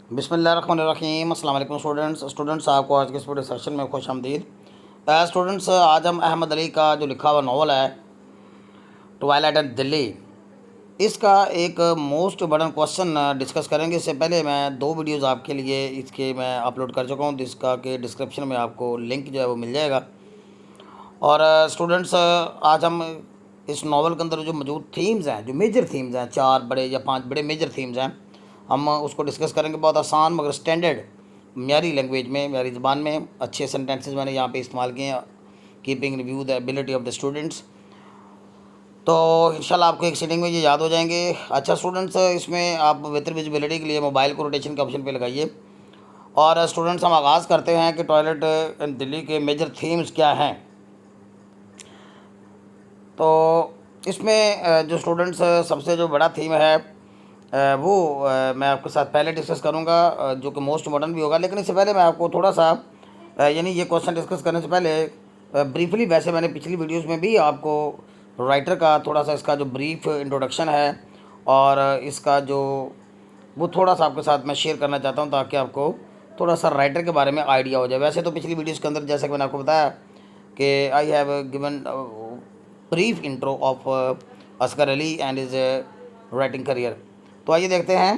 बिस्मिल्लाहिर्रहमानिर्रहीम। अस्सलाम वालेकुम स्टूडेंट्स आपको आज के इस पूरे सेशन में खुश आमदीद। स्टूडेंट्स, आज हम अहमद अली का जो लिखा हुआ नावल है ट्वाइलाइट एट दिल्ली, इसका एक मोस्ट इम्पोर्टेंट क्वेश्चन डिस्कस करेंगे। इससे पहले मैं दो वीडियोज़ आपके लिए इसके मैं अपलोड कर चुका हूँ, जिसका कि डिस्क्रिप्शन में आपको लिंक जो है वो मिल जाएगा। और स्टूडेंट्स, आज हम इस नावल के अंदर जो मौजूद थीम्स हैं, जो मेजर थीम्स हैं, 4 बड़े या 5 बड़े मेजर थीम्स हैं, हम उसको डिस्कस करेंगे बहुत आसान मगर स्टैंडर्ड म्यारी लैंग्वेज में, म्यारी ज़बान में। अच्छे सेंटेंसेस मैंने यहाँ पे इस्तेमाल किए हैं, keeping review the ability of the students. तो इंशाल्लाह आपको एक सीटिंग में ये याद हो जाएंगे। अच्छा स्टूडेंट्स, इसमें आप बेहतर विजिबिलिटी के लिए मोबाइल को रोटेशन के ऑप्शन पे लगाइए। और स्टूडेंट्स, हम आगाज़ करते हैं कि टॉयलेट इन दिल्ली के मेजर थीम्स क्या हैं। तो इसमें जो स्टूडेंट्स सबसे जो बड़ा थीम है वो मैं आपके साथ पहले डिस्कस करूंगा, जो कि मोस्ट इम्पोर्टेंट भी होगा। लेकिन इससे पहले मैं आपको थोड़ा सा यानी ये क्वेश्चन डिस्कस करने से पहले ब्रीफली, वैसे मैंने पिछली वीडियोस में भी आपको राइटर का थोड़ा सा इसका जो ब्रीफ इंट्रोडक्शन है और इसका जो वो थोड़ा सा आपके साथ मैं शेयर करना चाहता हूँ, ताकि आपको थोड़ा सा राइटर के बारे में आइडिया हो जाए। वैसे तो पिछली वीडियोज़ के अंदर जैसा कि मैंने आपको बताया कि I have given brief intro of Asghar Ali and his writing career. तो आइए देखते हैं।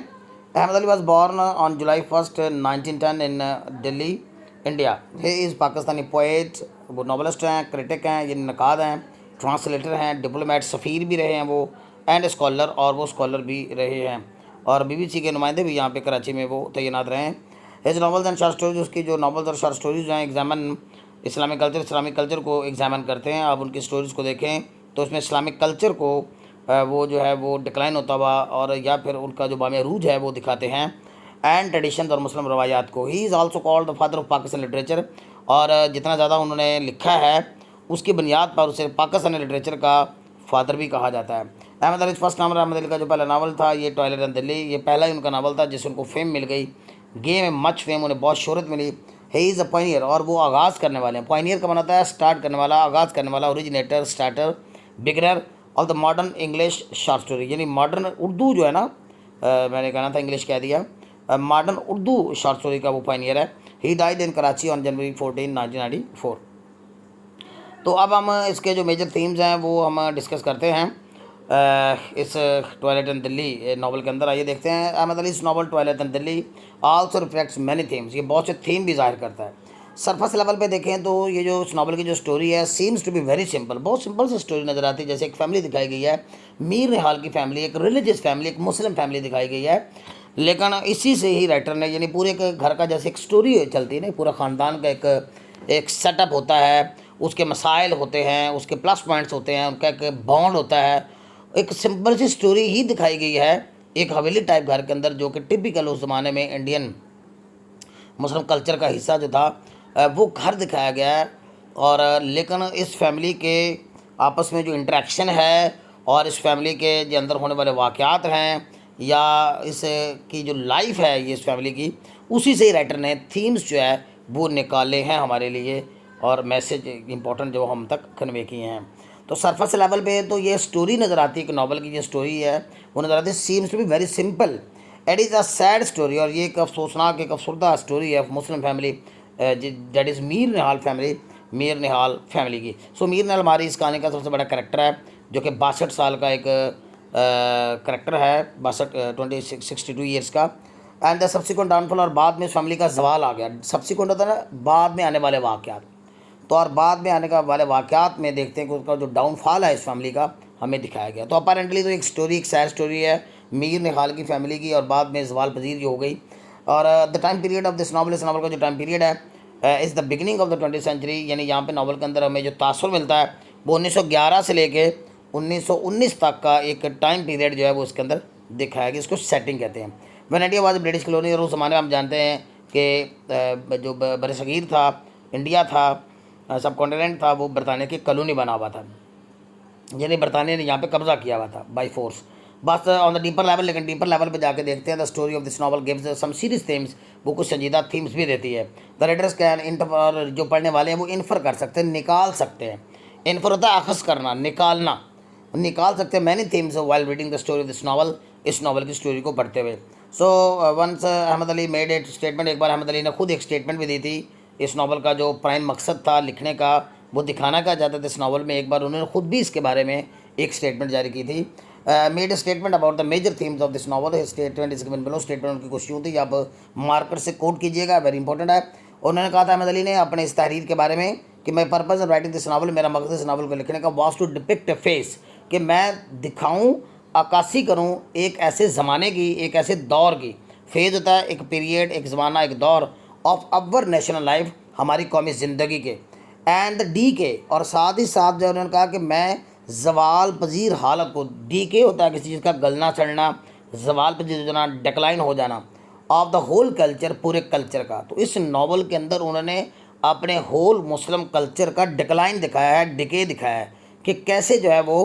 Ahmed Ali was born on July 1st 1910 in Delhi, India. He is Pakistani poet, वो नॉवलिस्ट हैं, क्रिटिक हैं, ये नकाद हैं, ट्रांसलेटर हैं, डिप्लोमेट, सफ़ीर भी रहे हैं वो, एंड स्कॉलर, और वो स्कॉलर भी रहे हैं, और बीबीसी के नुमाइंदे भी यहाँ पे कराची में वो तैनात रहे हैं। His novels and short stories, उसकी जो नॉवल्स और शॉर्ट स्टोरीज हैं, एग्जामन इस्लामिक कल्चर को एग्जामिन करते हैं। आप उनकी स्टोरीज़ को देखें तो उसमें इस्लामिक कल्चर को वो जो है वो डिक्लाइन होता हुआ और या फिर उनका जो बामरूज है वो दिखाते हैं, एंड ट्रेडिशंस और मुस्लिम रवायात को। He is also called the father of Pakistan literature, और जितना ज़्यादा उन्होंने लिखा है उसकी बुनियाद पर उसे पाकिस्तानी लिटरेचर का फादर भी कहा जाता है। अहमद अली फर्स्ट नावल, अहमद अली का जो पहला नावल था ये टॉयलेट इन दिल्ली, ये पहला ही उनका नावल था जिससे उनको फेम मिल गई, गेम में मच फेम, उन्हें बहुत शोहरत मिली। ही इज़ अ पायनियर, और वो आगाज़ करने वाले हैं। पायनियर का बनाता है स्टार्ट करने वाला, आगाज़ करने वाला, originator, starter, beginner of the modern English short story, यानी मॉडर्न उर्दू जो है ना, मैंने कहना था इंग्लिश कह दिया, मॉडर्न उर्दू शॉर्ट स्टोरी का वो पायनियर है। He died in Karachi on January 14, 1994। तो अब हम इसके जो मेजर थीम्स हैं वो हम डिस्कस करते हैं इस टॉयलेट इन दिल्ली नावल के अंदर। आइए देखते हैं। Ahmed Ali novel twilight in Delhi also reflects many themes, ये बहुत से थीम भी जाहिर करता है। सरफेस लेवल पे देखें तो ये जो इस नावल की जो स्टोरी है seems to be very simple, बहुत सिंपल सी स्टोरी नज़र आती है। जैसे एक फैमिली दिखाई गई है, मीर निहाल की फैमिली, एक रिलीजियस फैमिली, एक मुस्लिम फैमिली दिखाई गई है। लेकिन इसी से ही राइटर ने, यानी पूरे के घर का जैसे एक स्टोरी चलती है ना, पूरा ख़ानदान का एक सेटअप होता है, उसके मसाइल होते हैं, उसके प्लस पॉइंट्स होते हैं, उनका एक बॉन्ड होता है, एक सिंपल सी स्टोरी ही दिखाई गई है एक हवेली टाइप घर के अंदर, जो कि टिपिकल उस ज़माने में इंडियन मुस्लिम कल्चर का हिस्सा जो था वो घर दिखाया गया है। और लेकिन इस फैमिली के आपस में जो इंटरेक्शन है और इस फैमिली के जो अंदर होने वाले वाक़यात हैं या इस की जो लाइफ है ये इस फैमिली की, उसी से ही राइटर ने थीम्स जो है वो निकाले हैं हमारे लिए और मैसेज इंपॉर्टेंट जो हम तक कन्वे किए हैं। तो सरफेस लेवल पे तो ये स्टोरी नज़र आती है कि नावल की जो स्टोरी है वो नज़र आती है, seems to be very simple, it is a sad story, और ये एक अफसोसनाक, एक अफसरदा स्टोरी है Muslim family, that is Mir Nihal family, Mir Nihal family की। सो मीर निहाल हमारी इस कहानी का सबसे बड़ा करैक्टर है, जो कि 62 साल का एक करैक्टर है, 62 ईयर्स का। एंड द सब्सिक्वेंट डाउनफॉल, और बाद में इस फैमिली का जवाल आ गया। सब्सिक्वेंट होता है ना, बाद में आने वाले वाक़यात। तो और बाद में आने का वाले वाक़यात में देखते हैं कि उसका जो डाउनफॉल है इस फैमिली का हमें दिखाया गया। तो अपेरेंटली तो एक स्टोरी, एक सैड स्टोरी है मीर निहाल की फैमिली की, और बाद में जवाल पजीर जो हो गई। और the time period of this novel, इस नावल का जो टाइम पीरियड है is the beginning of the 20th century, यानी यहाँ पे नावल के अंदर हमें जो तासुर मिलता है वो 1911 से लेके 1919 तक का एक टाइम पीरियड जो है वो इसके अंदर दिखाया गया। इसको सेटिंग कहते हैं। When India was British colony, और उस ज़माने में हम जानते हैं कि जो बरसगीर था, इंडिया था, सब कॉन्टिनेंट था, वो बरतानिया की कॉलोनी बना हुआ था, यानी बरतानिया ने यहाँ पे कब्जा किया हुआ था बाई फोर्स। बस ऑन द डीपर लेवल, लेकिन डीपर लेवल पे जाके देखते हैं the story of this novel gives some serious themes, वो कुछ संजीदा थीम्स भी देती है। द रीडर्स कैन इंटर, जो पढ़ने वाले हैं वो इन्फर कर सकते हैं, निकाल सकते हैं। इन्फर होता है अखज़ करना, निकाल सकते हैं many themes while reading the story of this novel, इस नॉवल की स्टोरी को पढ़ते हुए। So once Ahmed Ali made a statement, एक बार अहमद अली ने खुद एक स्टेटमेंट भी दी थी। इस नावल का जो प्राइम मकसद था लिखने का, वो दिखाना क्या चाहते थे इस नावल में, एक बार उन्होंने खुद भी इसके बारे में एक स्टेटमेंट जारी की थी। Made a statement about the major themes of this novel. Statement is given below. Statement उनकी कुछ यूँ थी, आप मार्कर से कोट कीजिएगा, वेरी इंपॉर्टेंट है। उन्होंने कहा था अहमद अली ने अपने इस तहरीर के बारे में कि मैं purpose of writing this novel, मेरा मकसद इस नावल को लिखने का was to depict a face, कि मैं दिखाऊं, अक्कासी करूं एक ऐसे ज़माने की, एक ऐसे दौर की। फेज़ होता है एक पीरियड, एक ज़माना, एक दौर ऑफ अवर नेशनल लाइफ, हमारी कौमी ज़िंदगी के, एंड डी के, और साथ ही साथ जो उन्होंने कहा कि मैं जवाल पजीर हालत को, डी के होता है किसी चीज़ का गलना सड़ना, जवाल पजीर हो जाना, डिक्लाइन हो जाना, ऑफ द होल कल्चर, पूरे कल्चर का। तो इस नावल के अंदर उन्होंने अपने होल मुस्लिम कल्चर का डिक्लाइन दिखाया है, डिके दिखाया है कि कैसे जो है वो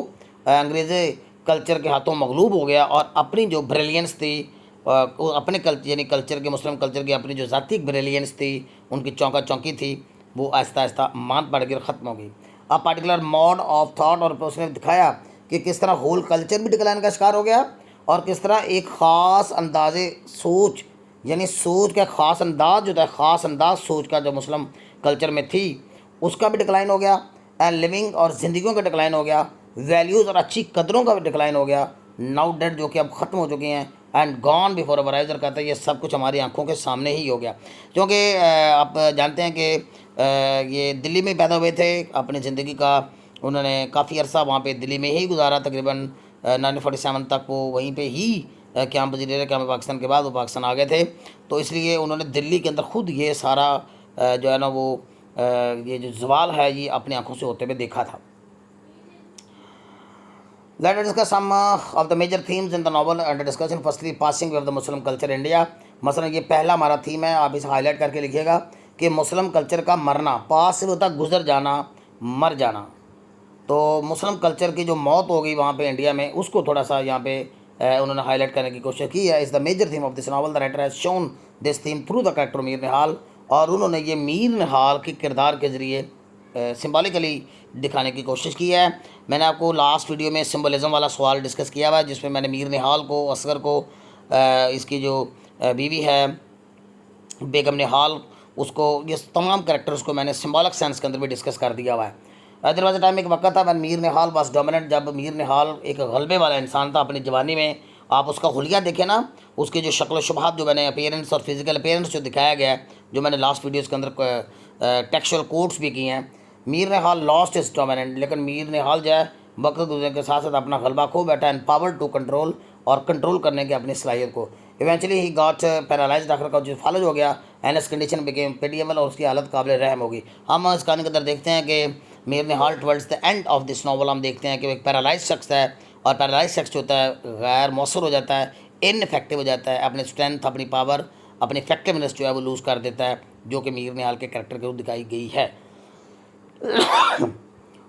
अंग्रेज़ी कल्चर के हाथों मगलूब हो गया और अपनी जो ब्रिलियंस थी, अपने कल्चर यानी कल्चर के, मुस्लिम कल्चर की अपनी जो ज़ाती ब्रिलियंस थी, उनकी चौंका चौंकी थी, वो आहिस्ता आहिस्ता मान पड़ कर ख़त्म हो गई। अब पार्टिकुलर मोड ऑफ थाट, और उसने दिखाया कि किस तरह होल कल्चर भी डिक्लाइन का शिकार हो गया और किस तरह एक ख़ास अंदाज़े सोच, यानी सोच का ख़ास अंदाज जो था, ख़ास अंदाज सोच का जो मुस्लिम कल्चर में थी, उसका भी डिक्लाइन हो गया। एंड लिविंग, और ज़िंदगियों का डिक्लाइन हो गया। वैल्यूज़ और अच्छी कदरों का भी डिक्लाइन हो गया। नाउ डेड, जो कि अब ख़त्म हो चुकी हैं। And gone before our eyes, और कहते हैं ये सब कुछ हमारी आंखों के सामने ही हो गया। क्योंकि आप जानते हैं कि ये दिल्ली में पैदा हुए थे, अपनी ज़िंदगी का उन्होंने काफ़ी अरसा वहाँ पे दिल्ली में ही गुजारा, तकरीबन 1947 तक वो वहीं पे ही क़याम पजीर रहे। क़याम पाकिस्तान के बाद वो पाकिस्तान आ गए थे, तो इसलिए उन्होंने दिल्ली के अंदर खुद ये सारा जो है ना वो ये जो ज़वाल है ये अपनी आंखों से होते हुए देखा था। Let us discuss some of the major themes in the novel under discussion. Firstly, passing away of the Muslim culture in India. मसलन ये पहला हमारा थीम है, आप इसे हाईलाइट करके लिखिएगा कि मुस्लिम कल्चर का मरना। पास से होता गुजर जाना, मर जाना। तो मुस्लिम कल्चर की जो मौत हो गई वहाँ पे इंडिया में, उसको थोड़ा सा यहाँ पे उन्होंने हाईलाइट करने की कोशिश की है। Is the major theme of this novel. The writer has shown this theme through the character Mir Nihal, और उन्होंने ये मीर निहाल के किरदार के ज़रिए सिम्बॉलिकली दिखाने की कोशिश की है। मैंने आपको लास्ट वीडियो में सिम्बलिज़म वाला सवाल डिस्कस किया हुआ है, जिसमें मैंने मीर निहाल को, असगर को, इसकी जो बीवी है बेगम निहाल, उसको, ये तमाम कैरेक्टर्स को मैंने सिम्बॉलिक सेंस के अंदर भी डिस्कस कर दिया हुआ है। देयर वाज अ टाइम, एक वक्त था, one Mir Nihal was dominant, जब मीर निहाल एक गलबे वाला इंसान था अपनी जवानी में। आप उसका हुलिया देखें ना, उसके जो शक्ल शुबहात, जो मैंने अपीयरेंस और फिजिकल अपीयरेंस जो दिखाया गया है, जो मैंने लास्ट वीडियोज़ के अंदर टेक्सचुअल कोट्स भी किए हैं। मीर निहाल लॉस्ट इज डोमिनेंट, लेकिन मीर निहाल जो है वक्त गुजरने के साथ साथ अपना गलबा खो बैठा, एंड पावर टू कंट्रोल, और कंट्रोल करने की अपनी सलाहियत को। इवेंचुअली ही गॉट पैरालाइज्ड, आखिर का जो फालज हो गया, एंड इस कंडीशन बिकेम पिटिएबल, और उसकी हालत काबिल रहम होगी। हम इस कहानी के अंदर देखते हैं कि Mir Nihal towards the end of this novel हम देखते हैं कि वो एक पैरालाइज शख्स है, और पैरालाइज शख्स होता है गैर मौसर हो जाता है, इनफेक्टिव हो जाता है, अपने स्ट्रेंथ, अपनी पावर, अपनी इफेक्टिवनेस जो है वो लूज़ कर देता है, जो कि मीर निहाल के कैरेक्टर के रूप दिखाई गई है।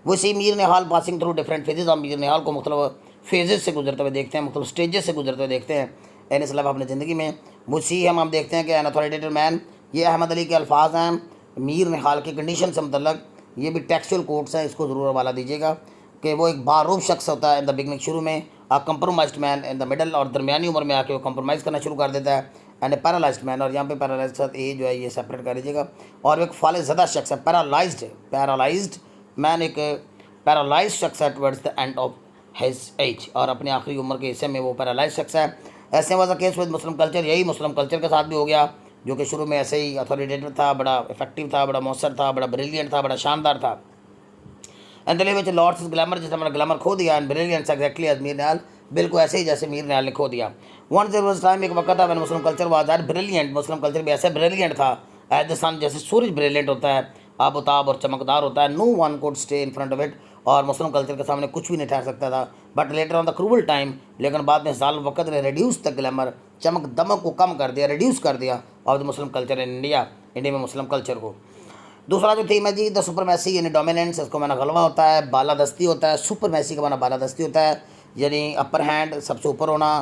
वो सी मीर निहाल पासिंग थ्रू डिफरेंट फेजेस, हम मीर निहाल को मुख्तलिफ फेजेस से गुजरते हुए देखते हैं, मुख्तलिफ स्टेजेस से गुजरते हुए देखते हैं एन इसलाम अपनी ज़िंदगी में। वो सी हम देखते हैं कि एन अथॉरिटेटिव मैन, ये अहमद अली के अल्फाज हैं मीर निहाल की कंडीशन से मतलब, ये भी टेक्सचुअल कोट्स हैं, इसको ज़रूर हवाला दीजिएगा कि वो एक बारूफ शख्स होता है इन द बिगनिंग, शुरू में, a compromised man in the middle, और दरमियानी उम्र में आके वो कंप्रोमाइज़ करना शुरू कर देता है, एंड ए पैरालाइज्ड मैन, और यहाँ पे पैरालाइज्ड के साथ ए जो है ये सेपरेट कर लीजिएगा, और एक फाले ज़दा शख्स है, पैरालाइज्ड मैन, एक पैरालाइज शख्स है towards the end of his age, और अपने आखिरी उम्र के हिस्से में वो पैरालाइज शख्स है। ऐसे was a case with Muslim culture, यही मुस्लिम कल्चर के साथ भी हो गया, जो कि शुरू में ऐसे ही अथॉरिटेटिव था, बड़ा इफेक्टिव था, बड़ा मौसर था, बड़ा ब्रिलियंट था, बड़ा शानदार था। एंड दिल्ली विच लॉर्ड्स ग्लैमर, जिसने अपना ग्लैमर खो दिया, and brilliance exactly as Mir Nihal, बिल्कुल ऐसे ही जैसे मीर निहाल ने खो दिया। वंस देयर वाज टाइम, एक वक्त था, when Muslim culture was that brilliant, Muslim culture भी ऐसे ब्रिलियंट था एज द सन, जैसे सूरज ब्रिलियंट होता है, आबोताब और चमकदार होता है, no one could stay in front of it, और मुस्लिम कल्चर के सामने कुछ भी नहीं ठहर सकता था। But later on the cruel time, लेकिन बाद में जालिम वक्त ने रिड्यूस द ग्लैमर, चमक दमक को कम कर दिया, रिड्यूस कर दिया, और the Muslim culture in India, India में मुस्लिम कल्चर को। दूसरा जो थीम है जी, द सुपरमैसी, यानी डोमिनेंस, इसको माना गलबा होता है, बालादस्ती होता है, सुपरमैसी का माना बालादस्ती होता है, यानी अपर हैंड, सबसे ऊपर होना,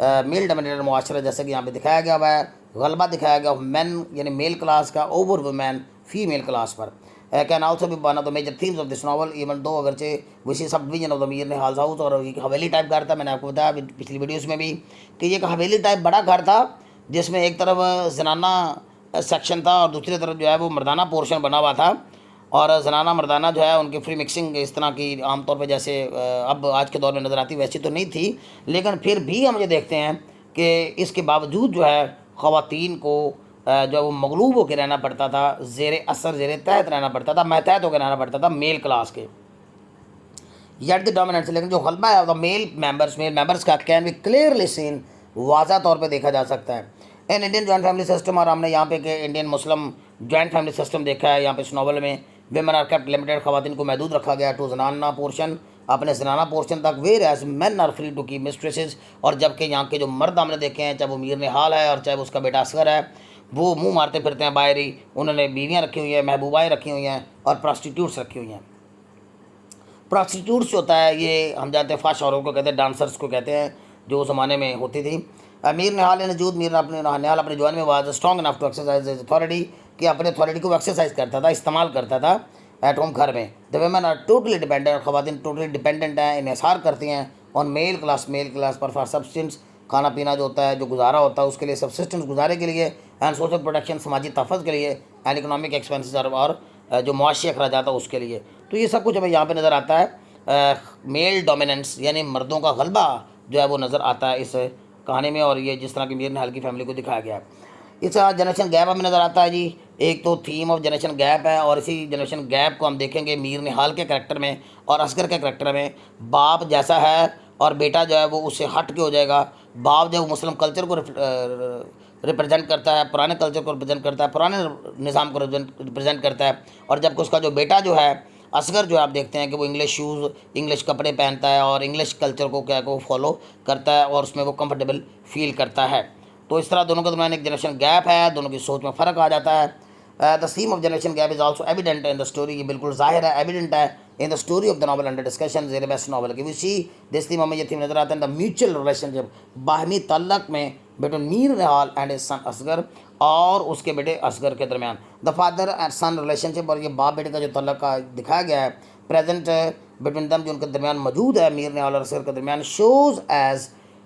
मेल डोमिनेटेड मुआशरा, जैसे कि यहाँ पे दिखाया गया हुआ है, गलबा दिखाया गया मैन यानी मेल क्लास का ओवर वुमेन फीमेल क्लास पर। Can also be one of the major themes of this novel, even though अगरचे which is sub division of the Mir Nihal house. और एक हवेली टाइप घर था, मैंने आपको बताया पिछली वीडियोस में भी कि ये एक हवेली टाइप बड़ा घर था जिसमें एक तरफ जनाना सेक्शन था और दूसरी तरफ जो है वो मर्दाना पोर्शन बना हुआ था। और जनाना मर्दाना जो है उनकी फ्री मिक्सिंग इस तरह की आमतौर पे जैसे अब आज के दौर में नज़र आती वैसी तो नहीं थी, लेकिन फिर भी हम ये देखते हैं कि इसके बावजूद जो है ख़वातीन को जो वो मगलूब होकर रहना पड़ता था, ज़ेर असर ज़ेर तहत रहना पड़ता था, महतहत होकर रहना पड़ता था मेल क्लास के येट द डोमिनेंस। लेकिन जो गलबा है मेल मेंबर्स का can be clearly seen, waza तौर पे देखा जा सकता है in Indian joint family system. और हमने यहाँ पे कि Indian Muslim joint family system देखा है यहाँ पे इस नॉवल में। वेमेन आर केप्ट लिमिटेड, ख़वातीन को महदूद रखा गया टू जनाना पोर्शन, अपने जनाना पोर्शन तक, whereas men are free to keep mistresses. और जबकि यहाँ के जो मर्द हमने देखे हैं, चाहे वो मीर निहाल है और चाहे वो उसका बेटा असगर है, वो मुंह मारते फिरते हैं बाहर ही। उन्होंने बीवियाँ रखी हुई हैं, महबूबाएँ रखी हुई हैं और प्रॉस्टिट्यूट्स रखी हुई हैं। प्रॉस्टिट्यूट्स होता है ये हम जानते हैं फाश औरों को कहते हैं, डांसर्स को कहते हैं, जो उस ज़माने में होती थी। मीर निहाल नजूद मीर अपने निहाल अपने जवान में was strong enough to exercise authority, कि अपने अथॉरिटी को एक्सरसाइज करता था, इस्तेमाल करता था एट होम घर में। The women are totally dependent, ख़वातीन टोटली डिपेंडेंट हैं, इन्हिसार करती हैं ऑन मेल क्लास पर फॉर सब्सटेंस, खाना पीना जो होता है, जो गुजारा होता है उसके लिए, सब्सिस्टेंस गुजारे के लिए, एंड सोशल प्रोटेक्शन समाजी तहफ़्फ़ुज़ के लिए, एंड इकोनॉमिक एक्सपेंसेस और जो मुआशी अखराज आता है उसके लिए। तो ये सब कुछ हमें यहाँ पे नज़र आता है। मेल डोमिनेंस यानी मर्दों का गलबा जो है वो नज़र आता है इस कहानी में, और ये जिस तरह की मीर निहाल की फैमिली को दिखाया गया है। इस जनरेशन गैप हमें नज़र आता है जी। एक तो थीम ऑफ जनरेशन गैप है, और इसी जनरेशन गैप को हम देखेंगे मीर निहाल के करैक्टर में और असगर के करैक्टर में। बाप जैसा है और बेटा जो है वो उससे हट के हो जाएगा। बाप जो मुस्लिम कल्चर को रिप्रेजेंट करता है, पुराने कल्चर को रिप्रेजेंट करता है, पुराने निज़ाम को रिप्रेजेंट करता है। और जबकि उसका जो बेटा जो है असगर, जो आप देखते हैं कि वो इंग्लिश शूज़, इंग्लिश कपड़े पहनता है और इंग्लिश कल्चर को क्या को फॉलो करता है और उसमें वो कंफर्टेबल फील करता है। तो इस तरह दोनों के दरमियान एक जनरेशन गैप है, दोनों की सोच में फ़र्क आ जाता है। The theme of generation gap is also evident in the story, ये बिल्कुल जाहिर है, एविडेंट है in the story of the novel under discussion ज़ेर बेस्ट नॉवल की। वी सी दिस थीम, हमें ये थीम नज़र आता है द म्यूचुअल रिलेशनशिप, बाहमी तल्लक में between Mir Nihal and his son Asghar और उसके बेटे असगर के दरमियान। The father and son relationship, और ये बाप बेटे का जो तल्लक का दिखाया गया है प्रेजेंट बिटवीन दम, जो उनके दरमियान मौजूद है मीर निहाल और असगर के दरमियान,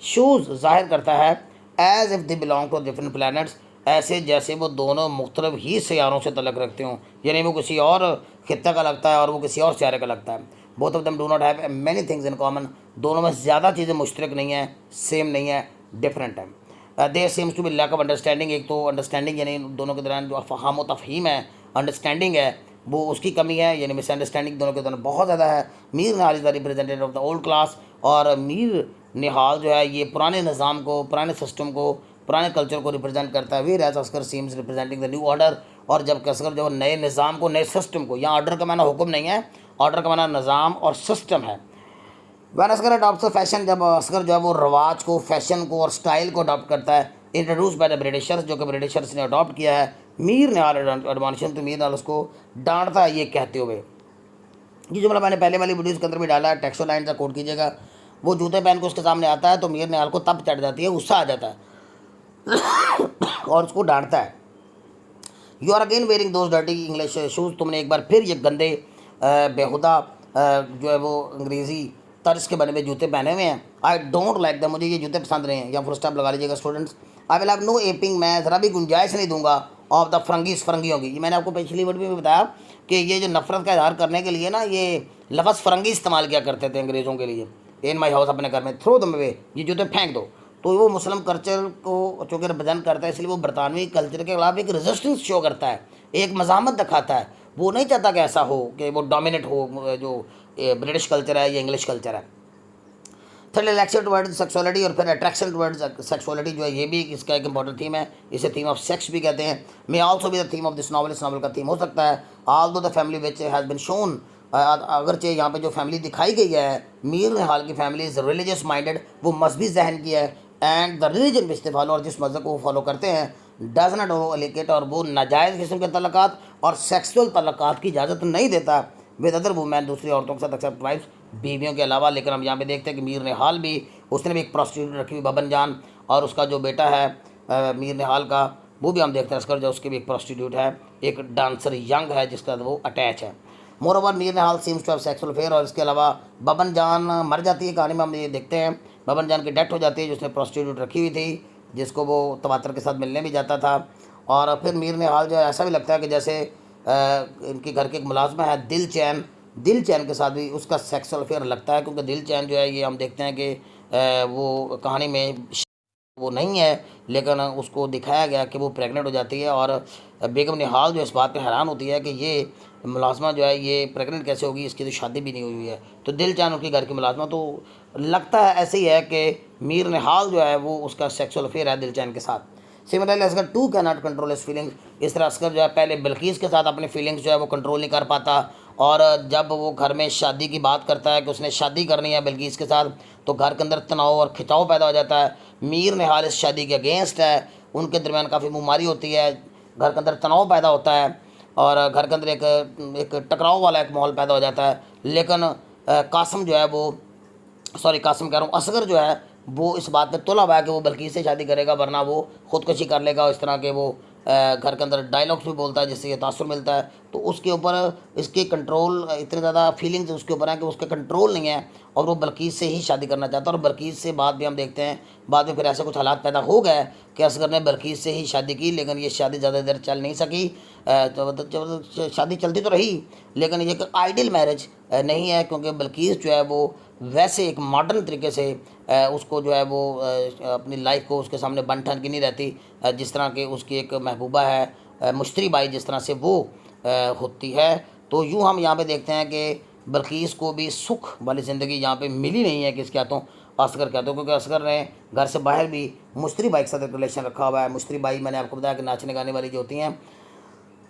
शोज़ जाहिर करता है as if they belong to different planets, ऐसे जैसे वो दोनों मुख्तलिफ ही सियारों से तल्लक रखते हों, यानी वो किसी और खित्ते का लगता है और वो किसी और सियारे का लगता है। Both of them do not have many things in common, दोनों में ज़्यादा चीज़ें मुश्तरक नहीं हैं, सेम नहीं है, डिफरेंट है। There seems to be lack of understanding, एक तो अंडरस्टैंडिंग यानी दोनों के दौरान जो फ़हाम व तफ़हीम है, अंडरस्टैंडिंग है, वो उसकी कमी है, यानी मिसअंडरस्टैंडिंग दोनों के दौरान बहुत ज़्यादा है। Mir Nihal is the representative of the old class, और मीर निहाल जो है ये पुराने निज़ाम को, पुराने सिस्टम को, पुराने कल्चर को रिप्रेजेंट करता है। Whereas Asghar seems representing the new order, और जब असगर जो नए निज़ाम को, नए सिस्टम को, यहाँ ऑर्डर का माना हुक्म नहीं है, ऑर्डर का माना निज़ाम और सिस्टम है। वैन असगर अडॉप्ट फैशन, जब असगर जो है वो रवाज को, फैशन को और स्टाइल को अडॉप्ट करता है, इंट्रोड्यूस बाय द ब्रिटिशर्स, जो कि ब्रिटिशर्स ने अडॉप्ट किया है, मीर निहाल एडवांशन, तो मीर निहाल उसको डांटता है ये कहते हुए, ये जुमला मैंने पहले वाली वीडियोज़ के अंदर भी डाला है, टेक्सो लाइन का कोड कीजिएगा। वो जूते पहन के उसके सामने आता है तो मीर निहाल को तब चढ़ जाती है, गुस्सा आ जाता है और उसको डांटता है, you are again wearing those dirty English shoes, तुमने एक बार फिर ये गंदे बेहुदा जो है वो अंग्रेज़ी तर्ज के बने हुए जूते पहने हुए हैं। आई डोंट लाइक दैम, मुझे ये जूते पसंद नहीं हैं, या फुल स्टॉप लगा लीजिएगा students. I will have no aping, मैं ज़रा भी गुंजाइश नहीं दूंगा ऑफ द फ्रंगीज, फ्रंगियों की। ये मैंने आपको पिछली वीडियो में बताया कि ये जो नफरत का इजहार करने के लिए ना, ये लफ्ज़ फ्रंगी इस्तेमाल किया करते थे अंग्रेज़ों के लिए। इन माई हाउस, अपने घर में, थ्रो दम अवे, ये जूते फेंक दो। तो वो मुस्लिम कल्चर को चूँकि रिप्रेजेंट करता है, इसलिए वो बरतानवी कल्चर के खिलाफ एक रेजिस्टेंस शो करता है, एक मज़ामत दिखाता है। वो नहीं चाहता कि ऐसा हो कि वो डोमिनेट हो जो ब्रिटिश कल्चर है या इंग्लिश कल्चर है। थर्ड रिलेक्शन टुवर्ड्स सेक्सुअलिटी, और फिर अट्रैक्शन टुवर्ड्स सेक्सुअलिटी जो है ये भी इसका एक इंपॉर्टेंट थीम है, इसे थीम ऑफ सेक्स भी कहते हैं। May also be the theme of this novel, इस नॉवल का थीम हो सकता है। Although the family which has been shown, अगरचे यहाँ पे जो फैमिली दिखाई गई है मीर निहाल की फैमिली इज़ रिलीजियस माइंडेड, वो मजहबी जहन की है, and the religion which they follow, और जिस मज़हब को वो फॉलो करते हैं, डज नॉट एलिकेट, और वो नाजायज़ किस्म के तल्लुकात और सेक्सुअल तल्लुकात की इजाज़त नहीं देता विद अदर वुमेन, दूसरी औरतों के साथ, एक्सेप्ट वाइफ्स, बीवियों के अलावा। लेकिन हम यहाँ पे देखते हैं कि मीर निहाल भी, उसने भी एक प्रोस्टिट्यूट रखी हुई बबन जान, और उसका जो बेटा है मीर निहाल का, वो भी हम देखते हैं असगर जो उसकी भी एक प्रोस्टिट्यूट है, एक डांसर यंग है जिसका वो अटैच है। Moreover Mir Nihal seems to have sexual affair. और इसके अलावा बबन जान मर जाती है कहानी में, हम ये देखते हैं बबन जान की डेथ हो जाती है जिसने प्रोस्टिट्यूट रखी हुई थी, जिसको वो तवातर के साथ मिलने भी जाता था। और फिर मीर निहाल जो है ऐसा भी लगता है कि जैसे इनके घर के एक मुलाजमा है दिल चैन के साथ भी उसका सेक्सुअल अफेयर लगता है, क्योंकि दिल चैन जो है ये हम देखते हैं कि वो कहानी में वो नहीं है, लेकिन उसको दिखाया गया कि वो प्रेग्नेंट हो जाती है। और बेगम निहाल जो इस बात पे हैरान होती है कि ये मुलाजमा जो है ये प्रेग्नेंट कैसे होगी, इसकी तो शादी भी नहीं हुई है। तो दिल जान उनके घर की मुलाजमा, तो लगता है ऐसे ही है कि मीर निहाल जो है वो उसका सेक्सुअल अफेयर है दिल चैन के साथ। Similarly Asghar too can not control his feelings. इस तरह असगर जो है पहले बिल्किस के साथ अपने फीलिंग्स जो है वो कंट्रोल नहीं कर पाता, और जब वो घर में शादी की बात करता है कि उसने शादी करनी है बिल्किस के साथ, तो घर के अंदर तनाव और खिंचाव पैदा हो जाता है। मीर निहाल इस शादी के अगेंस्ट है, उनके दरमियान काफ़ी मुमारी होती है, घर के अंदर तनाव पैदा होता है, और घर के अंदर एक टकराव वाला एक माहौल पैदा हो जाता है। लेकिन कासिम जो है वो, सॉरी कासिम कह रहा हूँ, असगर जो है वो इस बात पे तुला हुआ है कि वो बल्किस से शादी करेगा, वरना वो खुदकुशी कर लेगा। इस तरह के वो घर के अंदर डायलॉग्स भी बोलता है जिससे ये तासुर मिलता है। तो उसके ऊपर इसके कंट्रोल, इतने ज़्यादा फीलिंग्स उसके ऊपर है कि उसके कंट्रोल नहीं है, और वो बल्किस से ही शादी करना चाहता है। और बल्किस से बाद भी हम देखते हैं बाद में फिर ऐसे कुछ हालात पैदा हो गए कि असगर ने बल्किस से ही शादी की, लेकिन ये शादी ज़्यादा देर चल नहीं सकी। तो शादी चलती तो रही, लेकिन ये एक आइडियल मैरिज नहीं है, क्योंकि बल्किस जो है वो वैसे एक मॉडर्न तरीके से उसको जो है वो अपनी लाइफ को उसके सामने बन ठन की नहीं रहती, जिस तरह के उसकी एक महबूबा है मुश्तरी बाई, जिस तरह से वो होती है। तो यूँ हम यहाँ पे देखते हैं कि बल्किस को भी सुख वाली ज़िंदगी यहाँ पे मिली नहीं है किसके हाथों, असगर के हाथों, क्योंकि असगर ने घर से बाहर भी मुश्तरी बाई के साथ एक रिलेशन रखा हुआ है। मुश्तरी बाई मैंने आपको बताया कि नाचने गाने वाली जो होती हैं,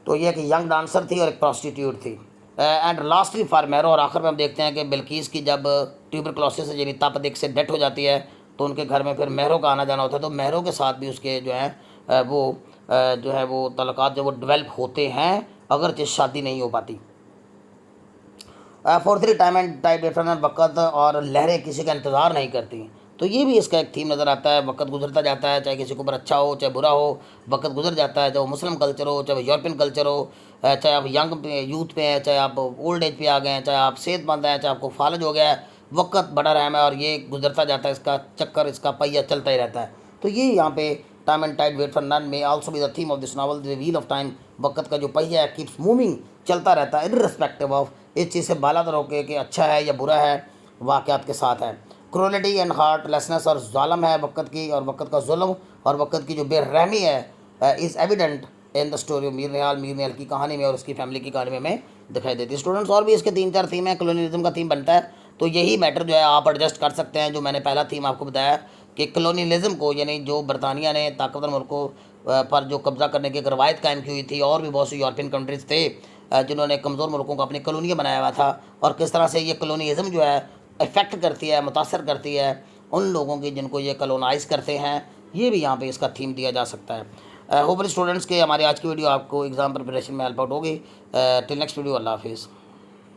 तो ये एक यंग डांसर थी और एक प्रॉस्टिट्यूट थी। एंड लास्टली फॉर मैरो, और आखिर में हम देखते हैं कि बिल्किस की जब ट्यूबरक्लोसिस से यानी तपदिक से डेथ हो जाती है, तो उनके घर में फिर मैरो का आना जाना होता है। तो मैरो के साथ भी उसके जो है वो जो है वो तल्लुकात जो वो डेवलप होते हैं, अगरचे शादी नहीं हो पाती। Fourthly time and tide different वक़्त और लहरें किसी का इंतज़ार नहीं करती। तो ये भी इसका एक थीम नज़र आता है। वक्त गुजरता जाता है, चाहे किसी के ऊपर अच्छा हो चाहे बुरा हो, वक्त गुजर जाता है। चाहे वो मुस्लिम कल्चर हो, चाहे वो यूरोपियन कल्चर हो, चाहे आप यंग यूथ पे हैं, चाहे आप ओल्ड एज पे आ गए हैं, चाहे आप सेहतमंद हैं, चाहे आपको फालज हो गया है, वक्त बड़ा रहम है और ये गुजरता जाता है, इसका चक्कर, इसका पहिया चलता ही रहता है। तो ये यहाँ पे time and tide wait for none may also be the theme of this novel, the wheel of time. वक्त का जो पहिया है कीप्स मूविंग, चलता रहता है, इर्रिस्पेक्टिव ऑफ इस चीज़ से बालातर होकर कि अच्छा है या बुरा है, वाक़यात के साथ है। क्रोलिटी एंड हार्टलेसनेस और ज़ालम है वक्त की, और वक्त का जुल्म और वक्त की जो बेरहमी है is evident in the story of Mir Nihal की कहानी में और उसकी फैमिली की कहानी में हमें दिखाई देती है। स्टूडेंट्स और भी इसके 3-4 थीम है, कॉलोनियलिज्म का थीम बनता है, तो यही मैटर जो है आप एडजस्ट कर सकते हैं। जो मैंने पहला थीम आपको बताया कि कॉलोनियलिज्म को, यानी जो बरतानिया ने ताकतवर मुल्कों पर जो कब्ज़ा करने की एक रवायत कायम की हुई थी, और भी बहुत सी यूरोपियन कंट्रीज़ थे जिन्होंने कमज़ोर मुल्कों को अपनी कॉलोनियाँ बनाया हुआ था, और किस तरह से ये कॉलोनियलिज्म जो है इफ़ेक्ट करती है, मुतासर करती है उन लोगों की जिनको ये कॉलोनाइज़ करते हैं। ये भी यहाँ पे इसका थीम दिया जा सकता है। होपफुली स्टूडेंट्स के हमारी आज की वीडियो आपको एग्ज़ाम प्रिपरेशन में हेल्प आउट होगी। टिल नेक्स्ट वीडियो, अल्लाह हाफिज़।